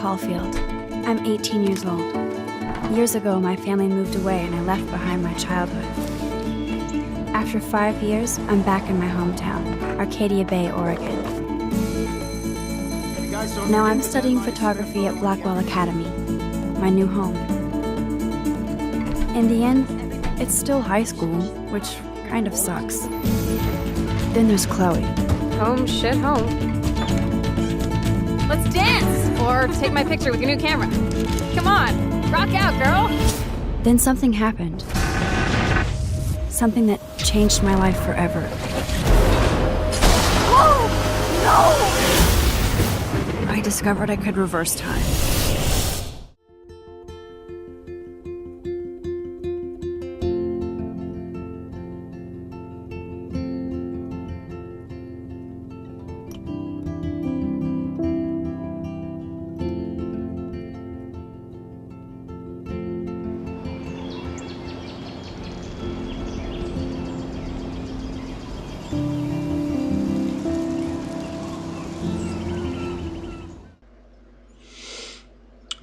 Caulfield. I'm 18 years old. Years ago, my family moved away and I left behind my childhood. After 5 years, I'm back in my hometown, Arcadia Bay, Oregon. Now I'm studying photography at Blackwell Academy, my new home. In the end, it's still high school, which kind of sucks. Then there's Chloe. Home, shit, home. Let's dance! Or take my picture with your new camera. Come on, rock out, girl! Then something happened. Something that changed my life forever. Oh, no! I discovered I could reverse time.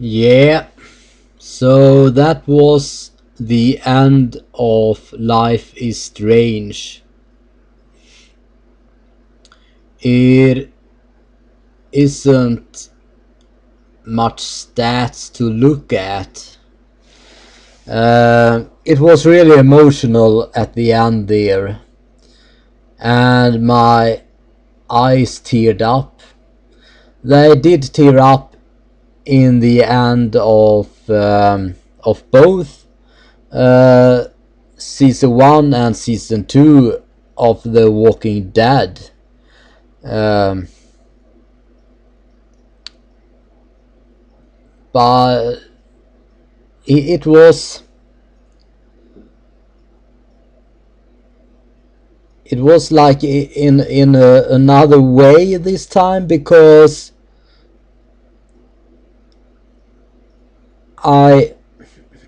Yeah, so that was the end of Life is Strange. It isn't much stats to look at. It was really emotional at the end there, and my eyes teared up. They did tear up in the end of both season 1 and season 2 of The Walking Dead. But it was like in another way this time, because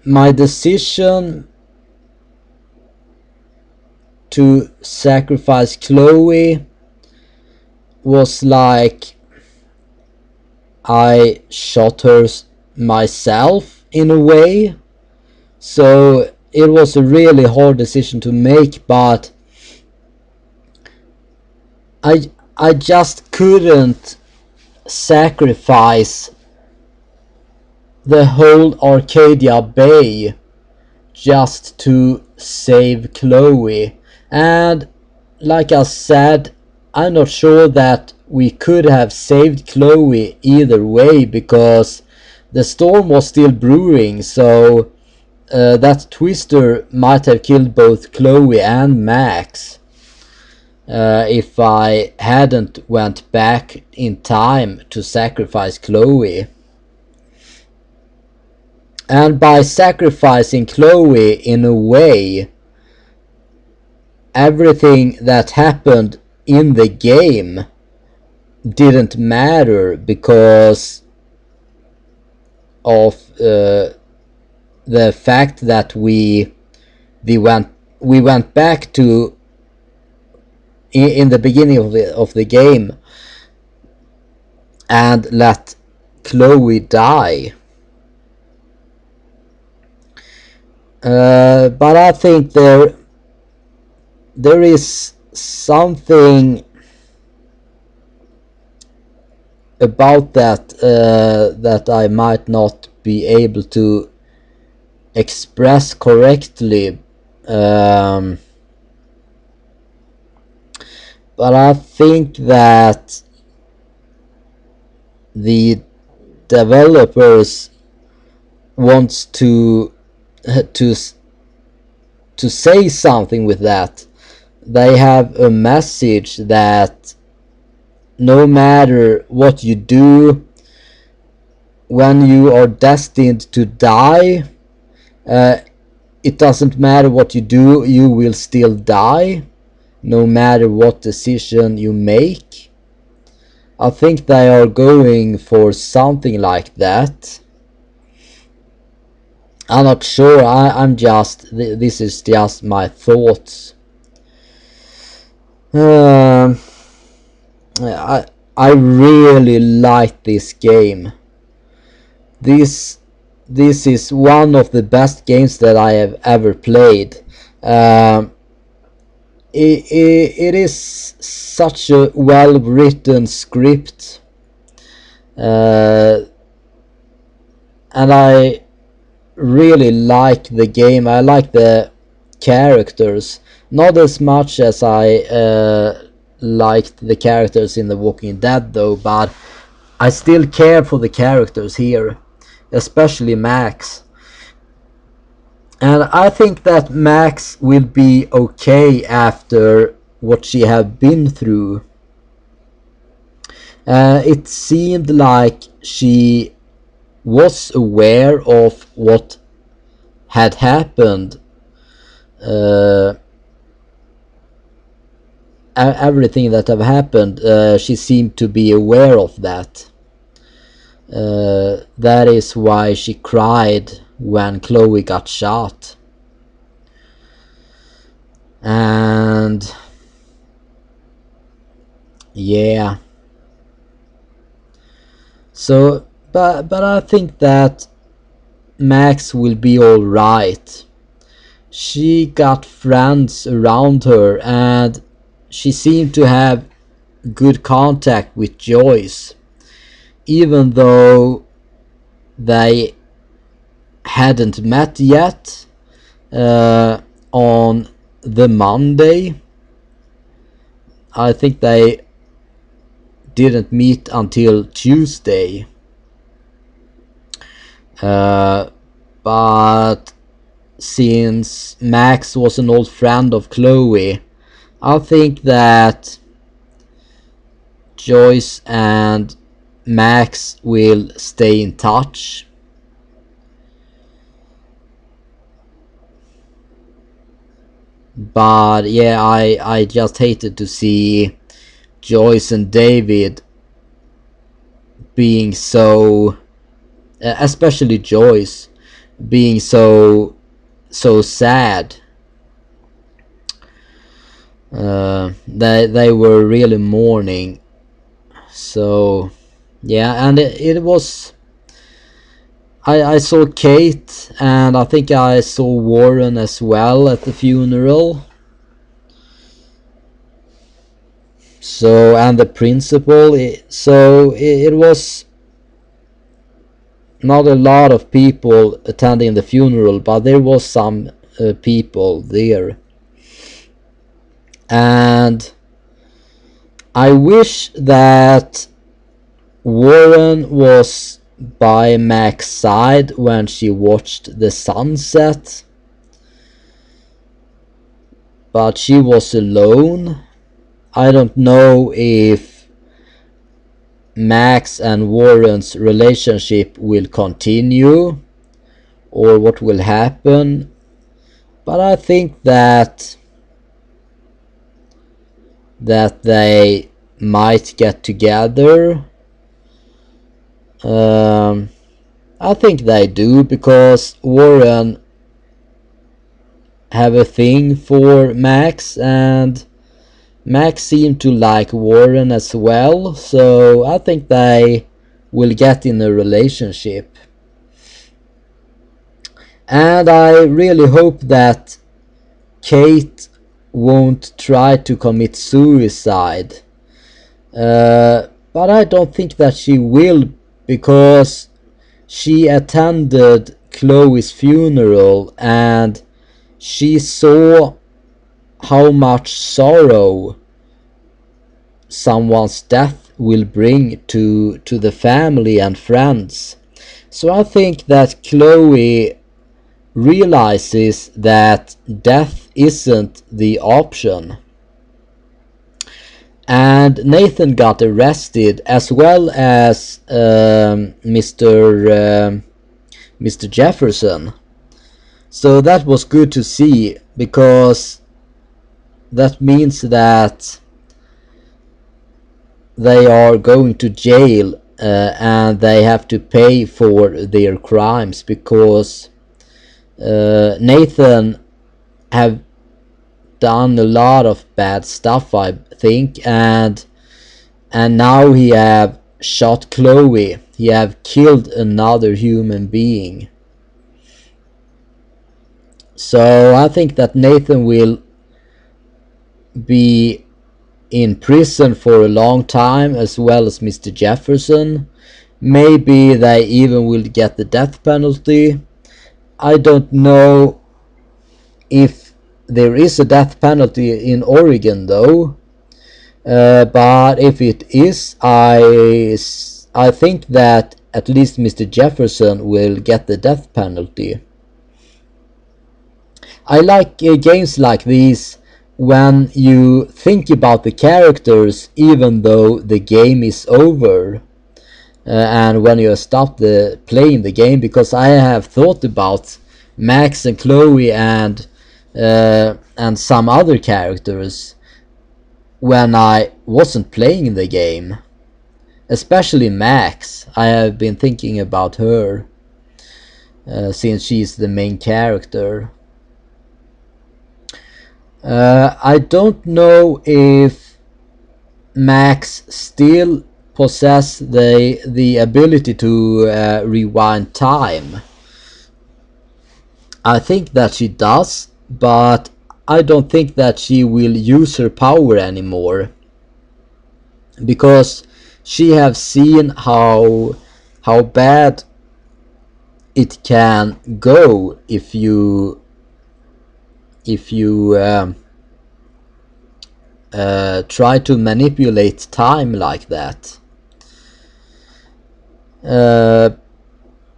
my decision to sacrifice Chloe was like I shot her myself in a way. So it was a really hard decision to make, but I just couldn't sacrifice the whole Arcadia Bay just to save Chloe. And like I said, I'm not sure that we could have saved Chloe either way, because the storm was still brewing, so that twister might have killed both Chloe and Max if I hadn't went back in time to sacrifice Chloe. And by sacrificing Chloe, in a way, everything that happened in the game didn't matter, because of the fact that we went back to in the beginning of the game and let Chloe die. But I think there is something about that that I might not be able to express correctly. But I think that the developers wants to say something with that. They have a message that no matter what you do, when you are destined to die, it doesn't matter what you do, you will still die, no matter what decision you make. I think they are going for something like that. I'm not sure. I'm just. This is just my thoughts. I really like this game. this this is one of the best games that I have ever played. It is such a well written script, and I really like the game. I like the characters, not as much as I liked the characters in The Walking Dead though, but I still care for the characters here, especially Max. And I think that Max will be okay after what she have been through. It seemed like she was aware of what had happened. Everything that have happened, she seemed to be aware of that. That is why she cried when Chloe got shot. And yeah, so but I think that Max will be all right. She got friends around her, and she seemed to have good contact with Joyce, even though they hadn't met yet on the Monday. I think they didn't meet until Tuesday. But since Max was an old friend of Chloe, I think that Joyce and Max will stay in touch. But yeah, I just hated to see Joyce and David being so, especially Joyce, being so sad. They were really mourning. So yeah, and it was, I saw Kate, and I think I saw Warren as well at the funeral. So, and the principal. It was not a lot of people attending the funeral, but there was some people there. And I wish that Warren was by Mac's side when she watched the sunset, but she was alone. I don't know if Max and Warren's relationship will continue or what will happen, but I think that they might get together. I think they do, because Warren have a thing for Max, and Max seemed to like Warren as well, so I think they will get in a relationship. And I really hope that Kate won't try to commit suicide. But I don't think that she will, because she attended Chloe's funeral and she saw how much sorrow someone's death will bring to the family and friends. So I think that Chloe realizes that death isn't the option. And Nathan got arrested, as well as Mr. Jefferson. So that was good to see, because that means that they are going to jail, and they have to pay for their crimes, because Nathan have done a lot of bad stuff, I think, and now he have shot Chloe. he have killed another human being. So I think that Nathan will be in prison for a long time, as well as Mr. Jefferson. Maybe they even will get the death penalty. I don't know if there is a death penalty in Oregon though. But if it is, I think that at least Mr. Jefferson will get the death penalty. I like games like these when you think about the characters even though the game is over, and when you stop playing the game, because I have thought about Max and Chloe and some other characters when I wasn't playing the game. Especially Max. I have been thinking about her since she's the main character. I don't know if Max still possess the ability to rewind time. I think that she does, but I don't think that she will use her power anymore, because she have seen how bad it can go if you try to manipulate time like that.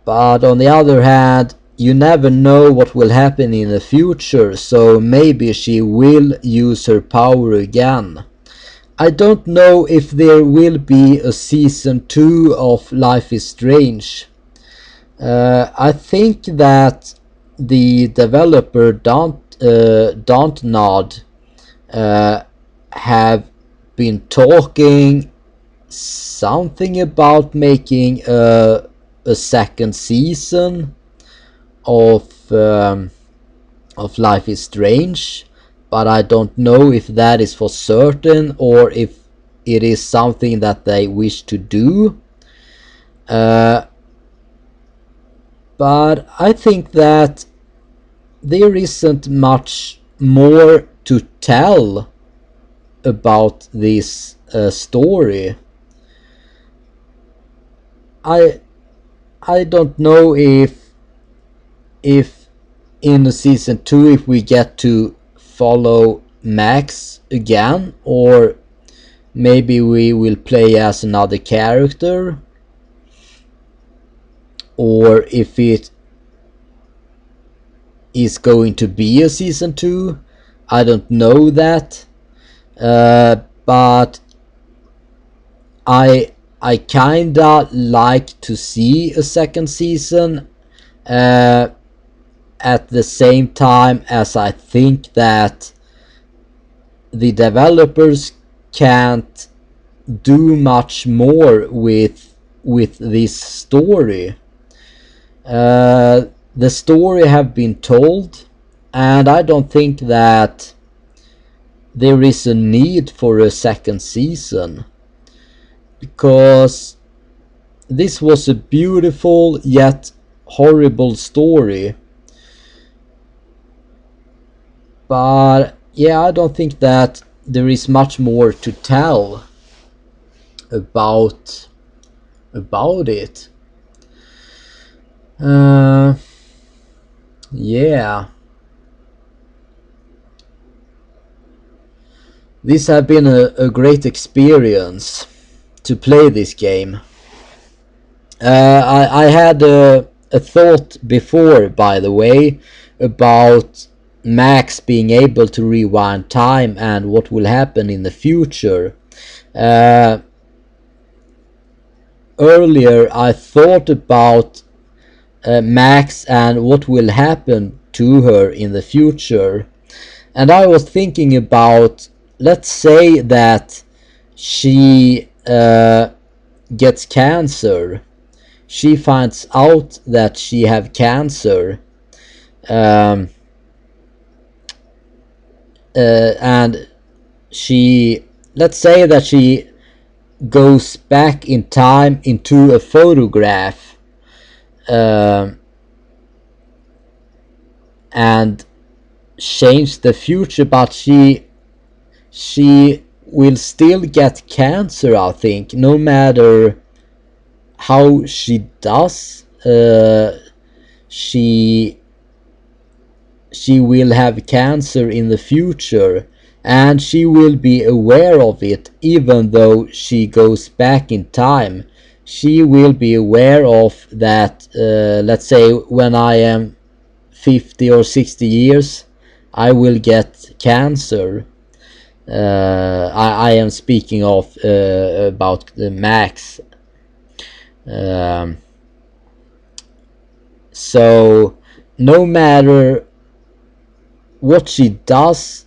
But on the other hand, you never know what will happen in the future, so maybe she will use her power again. I don't know if there will be a season 2 of Life is Strange. I think that the developer Dontnod have been talking something about making a second season of Life is Strange, but I don't know if that is for certain or if it is something that they wish to do. But I think that there isn't much more to tell about this story. I don't know if in the season 2 if we get to follow Max again, or maybe we will play as another character, or if it is going to be a season 2. I don't know that, but I kinda like to see a second season, at the same time as I think that the developers can't do much more with this story. The story have been told, and I don't think that there is a need for a second season, because this was a beautiful yet horrible story. But yeah, I don't think that there is much more to tell about it. Yeah, this has been a great experience to play this game. I had a thought before, by the way, about Max being able to rewind time and what will happen in the future. Earlier I thought about Max and what will happen to her in the future, and I was thinking about, let's say that she gets cancer. She finds out that she have cancer, and she, let's say that she goes back in time into a photograph, and change the future, but she will still get cancer, I think, no matter how she does. She will have cancer in the future, and she will be aware of it. Even though she goes back in time, she will be aware of that. Let's say when I am 50 or 60 years, I will get cancer. I am speaking of about the Max. So no matter what she does,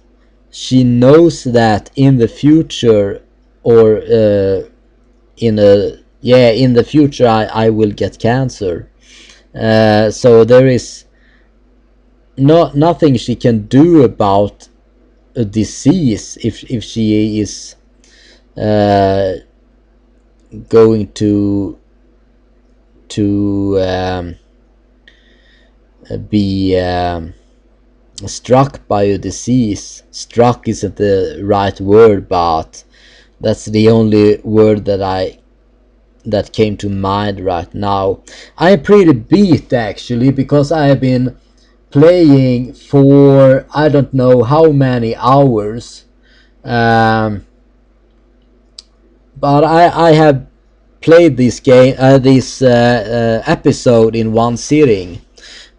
she knows that in the future, or in the future, I will get cancer. So there is nothing she can do about a disease if she is going to be struck by a disease. Struck isn't the right word, but that's the only word that came to mind right now. I am pretty beat actually, because I have been playing for I don't know how many hours, but I have played this game, this episode in one sitting.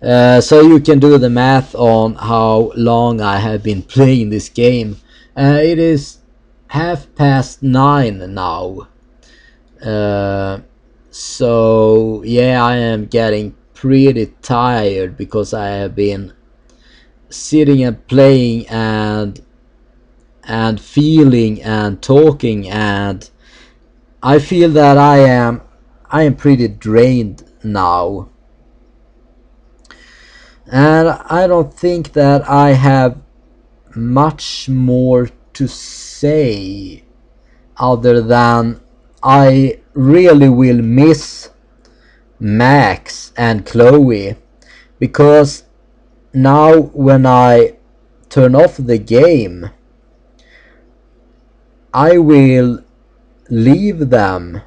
So you can do the math on how long I have been playing this game. It is 9:30 now. So yeah, I am getting pretty tired because I have been sitting and playing and feeling and talking, and I feel that I am pretty drained now. And I don't think that I have much more to say other than I really will miss Max and Chloe, because now when I turn off the game, I will leave them.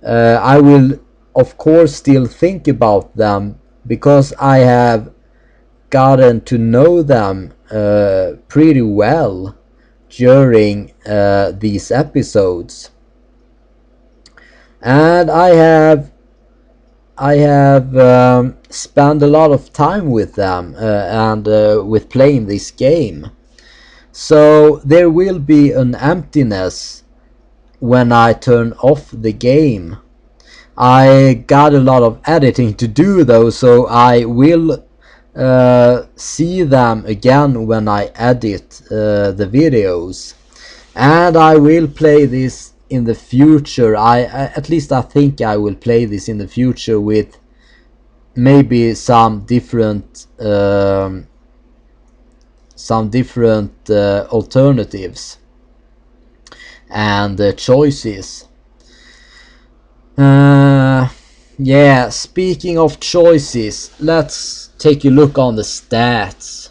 I will of course still think about them, because I have gotten to know them pretty well during these episodes, and I have spent a lot of time with them and with playing this game. So there will be an emptiness when I turn off the game. I got a lot of editing to do though, so I will see them again when I edit the videos, and I will play this in the future. At least I think I will play this in the future with maybe some different alternatives and choices. Yeah, speaking of choices, let's take a look on the stats.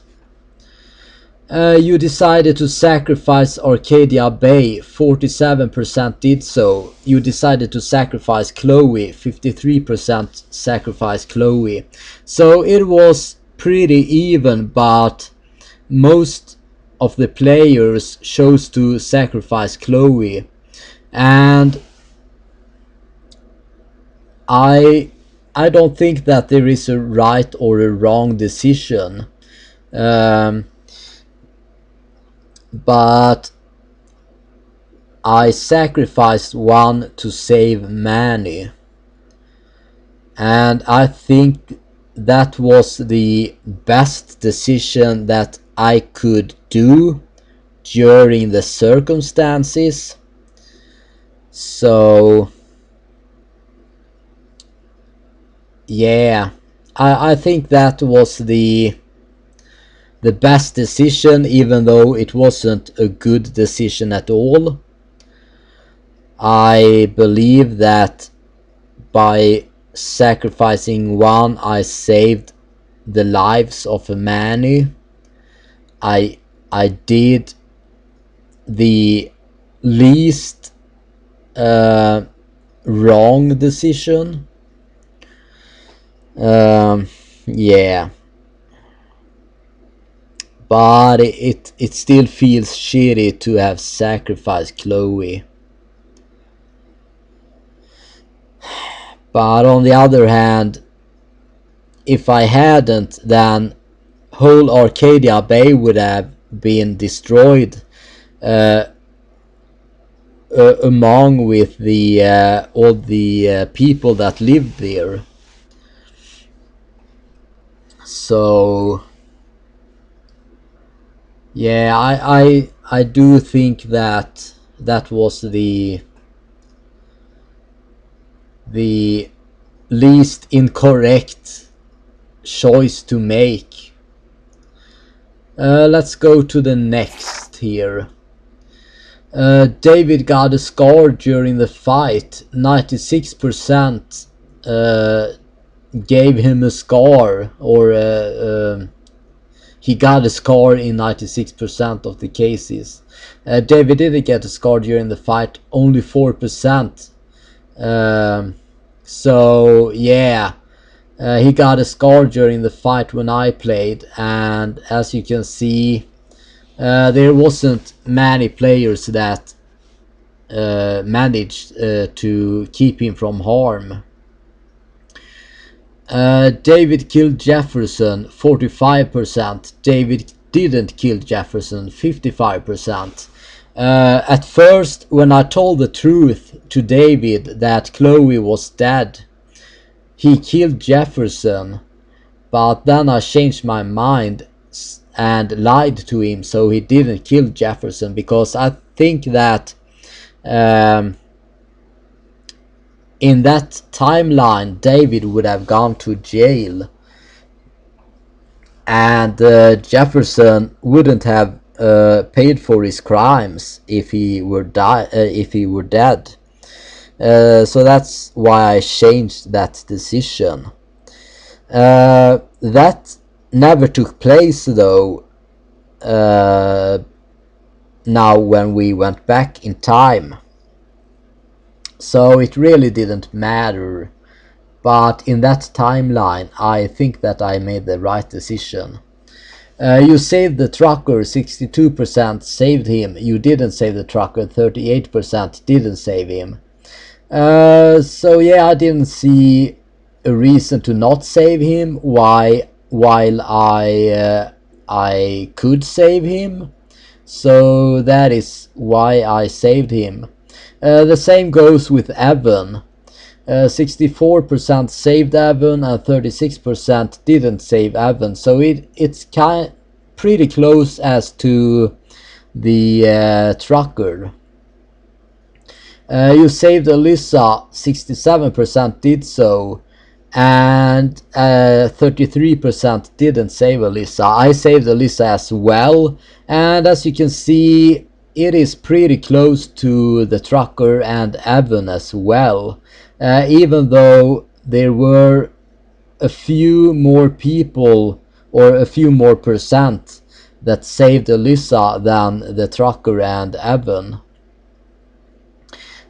You decided to sacrifice Arcadia Bay, 47% did so. You decided to sacrifice Chloe, 53% sacrificed Chloe. So it was pretty even, but most of the players chose to sacrifice Chloe. And I don't think that there is a right or a wrong decision. But I sacrificed one to save many, and I think that was the best decision that I could do during the circumstances. So yeah, I think that was the best decision, even though it wasn't a good decision at all. I believe that by sacrificing one, I saved the lives of many. I did the least wrong decision. Yeah, but it still feels shitty to have sacrificed Chloe. But on the other hand, if I hadn't, then whole Arcadia Bay would have been destroyed, among with the all the people that lived there. So yeah, I do think that that was the least incorrect choice to make. Let's go to the next here. David got a scar during the fight. 96% gave him a scar, or he got a scar in 96% of the cases. David didn't get a scar during the fight, only 4%. So yeah, he got a scar during the fight when I played, and as you can see, there wasn't many players that managed to keep him from harm. David killed Jefferson, 45%. David didn't kill Jefferson, 55%. At first, when I told the truth to David that Chloe was dead, he killed Jefferson, but then I changed my mind and lied to him, so he didn't kill Jefferson, because I think that in that timeline David would have gone to jail, and Jefferson wouldn't have paid for his crimes if he were dead. So that's why I changed that decision. That never took place though, now when we went back in time. So it really didn't matter. But in that timeline, I think that I made the right decision. You saved the trucker, 62% saved him. You didn't save the trucker, 38% didn't save him. So yeah, I didn't see a reason to not save him while I could save him. So that is why I saved him. The same goes with Evan. 64% saved Evan and 36% didn't save Evan. So it's pretty close as to the trucker. You saved Alyssa, 67% did so, and 33% didn't save Alyssa. I saved Alyssa as well, and as you can see, it is pretty close to the trucker and Evan as well, even though there were a few more people, or a few more percent, that saved Alyssa than the trucker and Evan.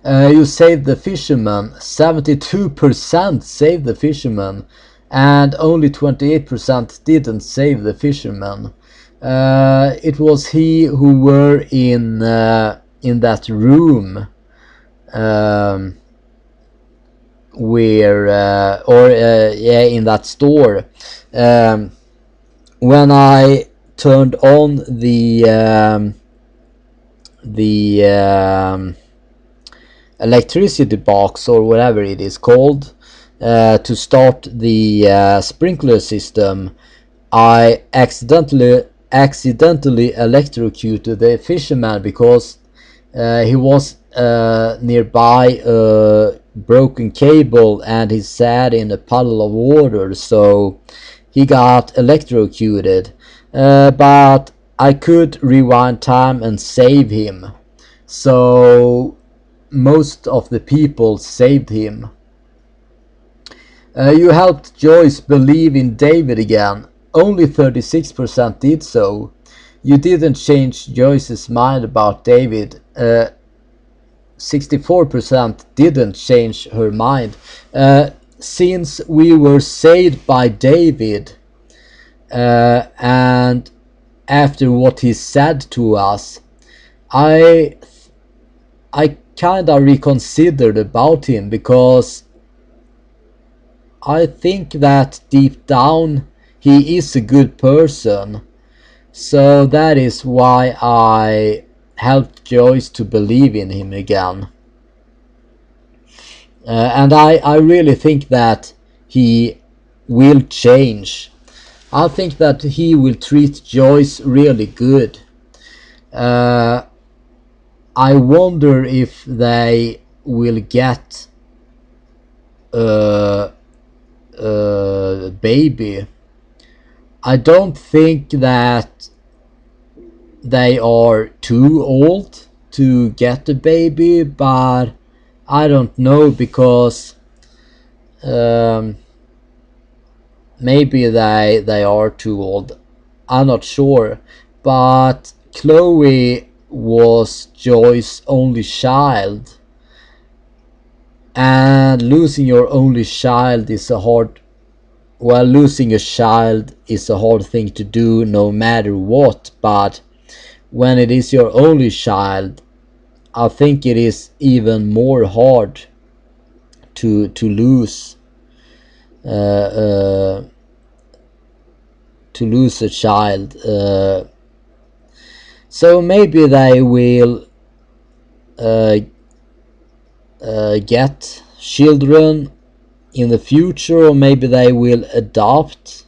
You saved the fisherman, 72% saved the fisherman, and only 28% didn't save the fisherman. It was he who were in that room in that store, when I turned on the electricity box, or whatever it is called, to start the sprinkler system. I accidentally electrocuted the fisherman, because he was nearby a broken cable and he sat in a puddle of water, so he got electrocuted. But I could rewind time and save him. So most of the people saved him. You helped Joyce believe in David again. Only 36% did so. You didn't change Joyce's mind about David. 64% didn't change her mind. Since we were saved by David, and after what he said to us, I kinda reconsidered about him, because I think that deep down he is a good person. So that is why I helped Joyce to believe in him again. And I really think that he will change. I think that he will treat Joyce really good. I wonder if they will get a baby. I don't think that they are too old to get a baby, but I don't know, because maybe they are too old. I'm not sure. But Chloe was Joyce's only child, and losing your only child is a hard losing a child is a hard thing to do no matter what, but when it is your only child, I think it is even more hard to lose a child. So maybe they will get children in the future, or maybe they will adopt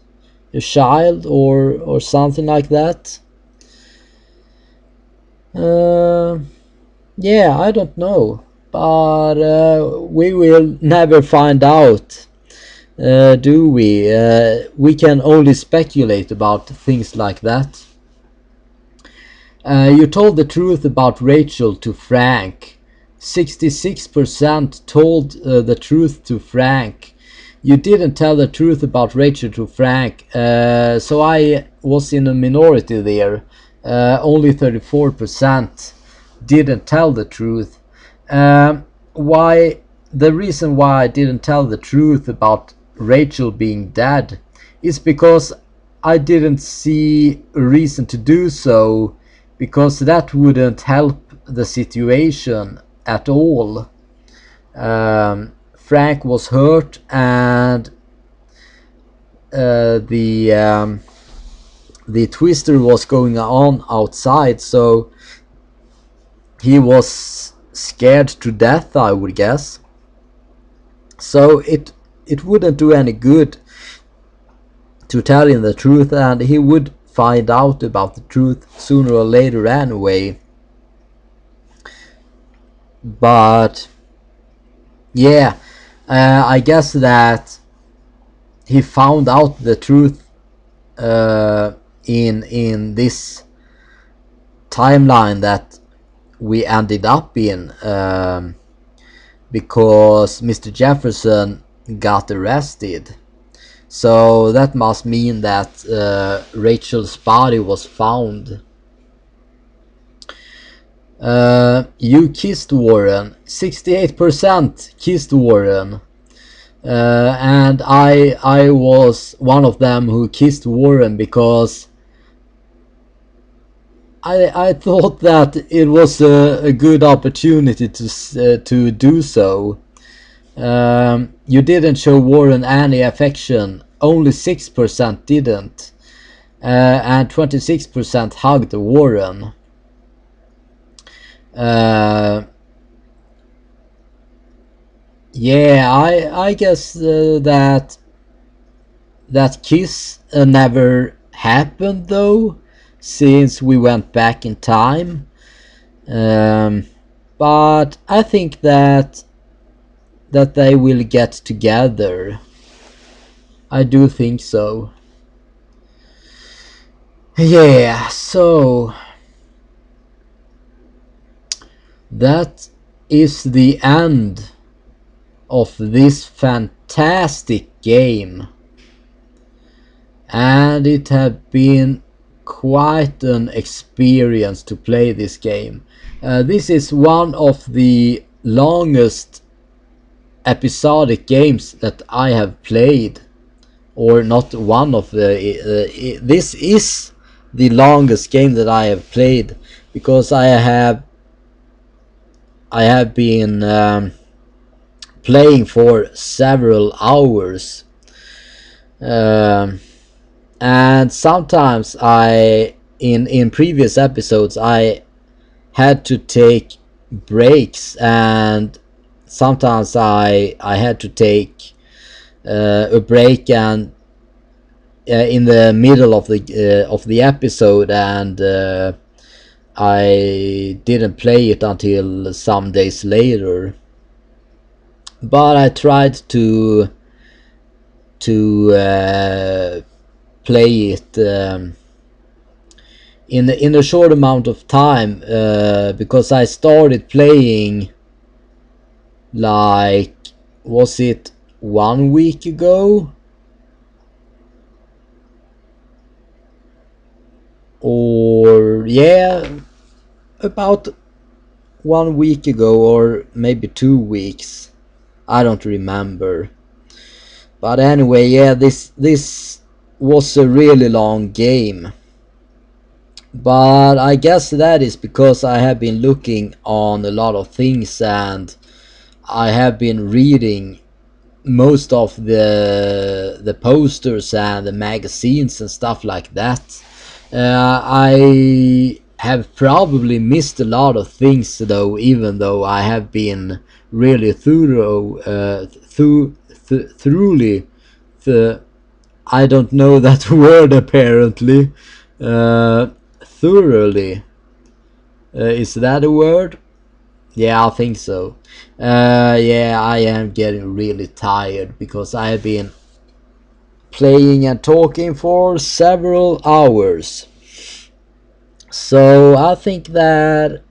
a child or something like that. Yeah, I don't know, but we will never find out, do we? We can only speculate about things like that. You told the truth about Rachel to Frank. 66% told the truth to Frank. You didn't tell the truth about Rachel to Frank, so I was in a minority there. Only 34% didn't tell the truth. The reason why I didn't tell the truth about Rachel being dead is because I didn't see a reason to do so, because that wouldn't help the situation at all. Frank was hurt, and the twister was going on outside, so he was scared to death, I would guess. So it wouldn't do any good to tell him the truth, and he would find out about the truth sooner or later anyway. But yeah, I guess that he found out the truth in this timeline that we ended up in, because Mr. Jefferson got arrested. So that must mean that Rachel's body was found. You kissed Warren. 68% kissed Warren. And I was one of them who kissed Warren, because I thought that it was a good opportunity to do so. You didn't show Warren any affection. Only 6% didn't, and 26% hugged Warren. Yeah, I guess that kiss never happened though, since we went back in time. But I think that they will get together. I do think so. Yeah, so that is the end of this fantastic game, and it has been quite an experience to play this game. This is one of the longest episodic games that I have played, or not one of the this is the longest game that I have played, because I have been playing for several hours, and sometimes in previous episodes I had to take breaks, and sometimes I had to take a break and in the middle of the episode, and I didn't play it until some days later. But I tried to play it in a short amount of time, because I started playing, like, was it 1 week ago, or yeah, about 1 week ago, or maybe 2 weeks, I don't remember. But anyway, yeah, this was a really long game. But I guess that is because I have been looking on a lot of things, and I have been reading most of the posters and the magazines and stuff like that. I have probably missed a lot of things though, even though I have been really thoroughly I don't know that word apparently. Thoroughly, is that a word? Yeah, I think so. Yeah, I am getting really tired because I have been playing and talking for several hours. So I think that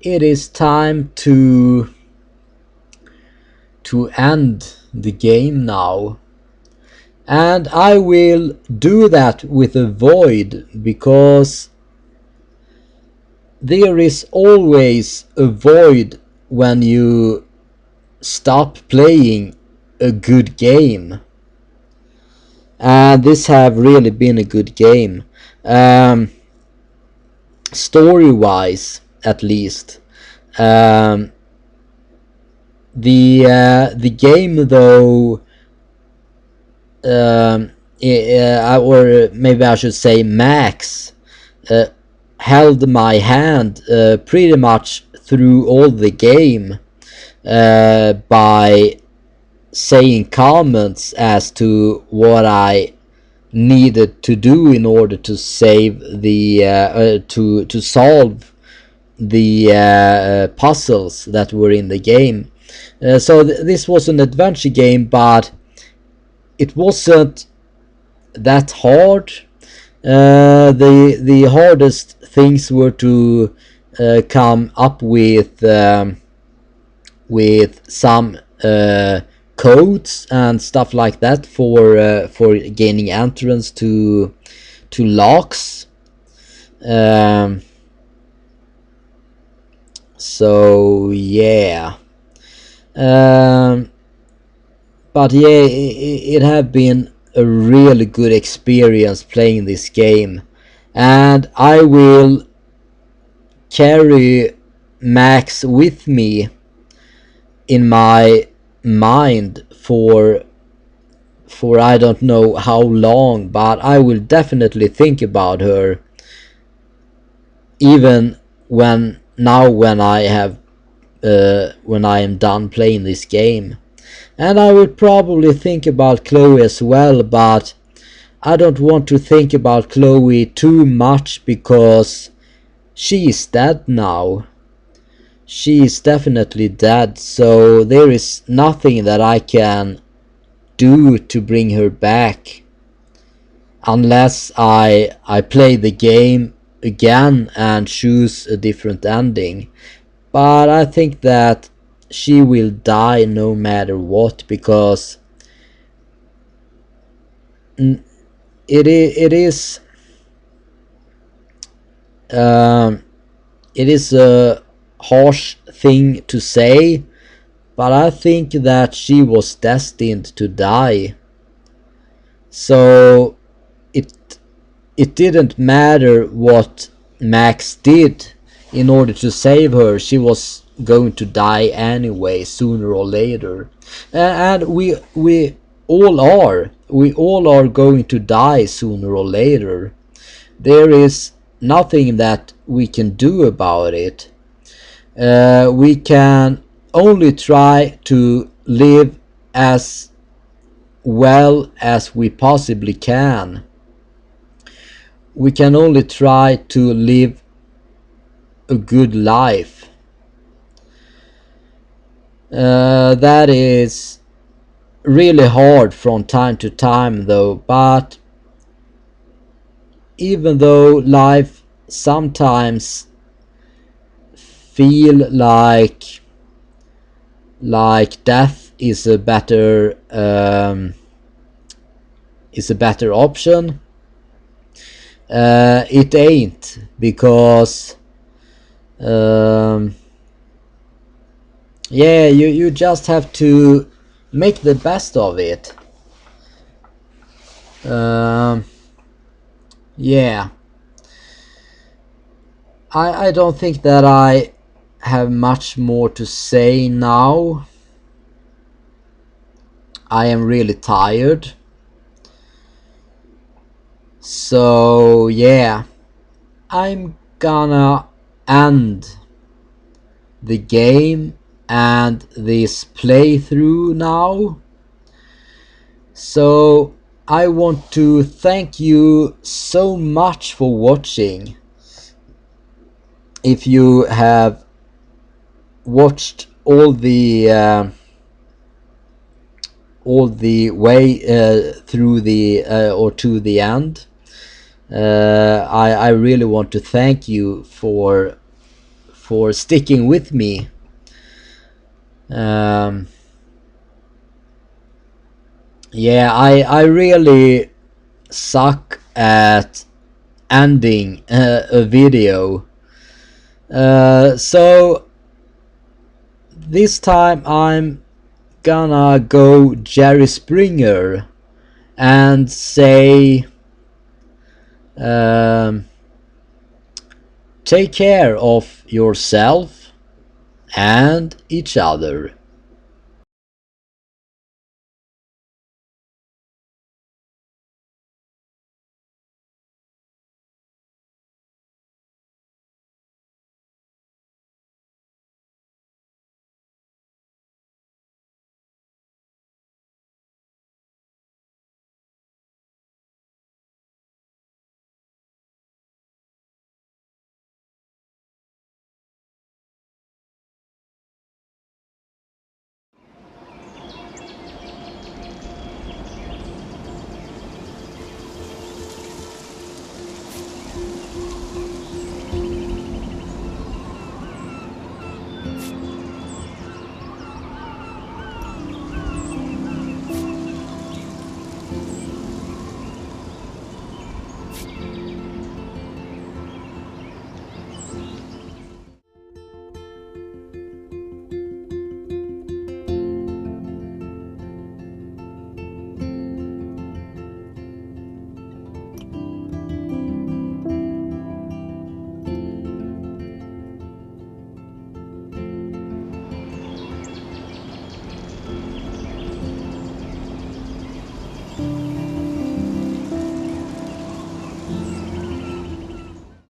it is time to end the game now. And I will do that with a void, because there is always a void when you stop playing a good game. And this have really been a good game. Story-wise, at least. The game though, or maybe I should say Max, held my hand pretty much through all the game, by saying comments as to what I needed to do in order to save the to solve the puzzles that were in the game. So this was an adventure game, but it wasn't that hard. The hardest things were to come up with some codes and stuff like that for gaining entrance to locks. So yeah. But yeah, it have been a really good experience playing this game, and I will carry Max with me in my mind for I don't know how long, but I will definitely think about her, even when I have when I am done playing this game. And I would probably think about Chloe as well, but I don't want to think about Chloe too much, because she is dead now. She is definitely dead, so there is nothing that I can do to bring her back, unless I play the game again and choose a different ending. but I think that she will die no matter what, because it is it is a harsh thing to say, but I think that she was destined to die. So it didn't matter what Max did in order to save her. She was going to die anyway, sooner or later. And we all are. We all are going to die sooner or later. There is nothing that we can do about it. We can only try to live as well as we possibly can. We can only try to live a good life. That is really hard from time to time though, but even though life sometimes feel like death is a better option, it ain't, because yeah, you just have to make the best of it. Yeah, I don't think that I have much more to say now. I am really tired. So yeah, I'm gonna end the game and this playthrough now. So I want to thank you so much for watching. If you have watched all the way through the or to the end, I really want to thank you for sticking with me. Yeah, I really suck at ending a video. So this time I'm gonna go Jerry Springer and say take care of yourself and each other.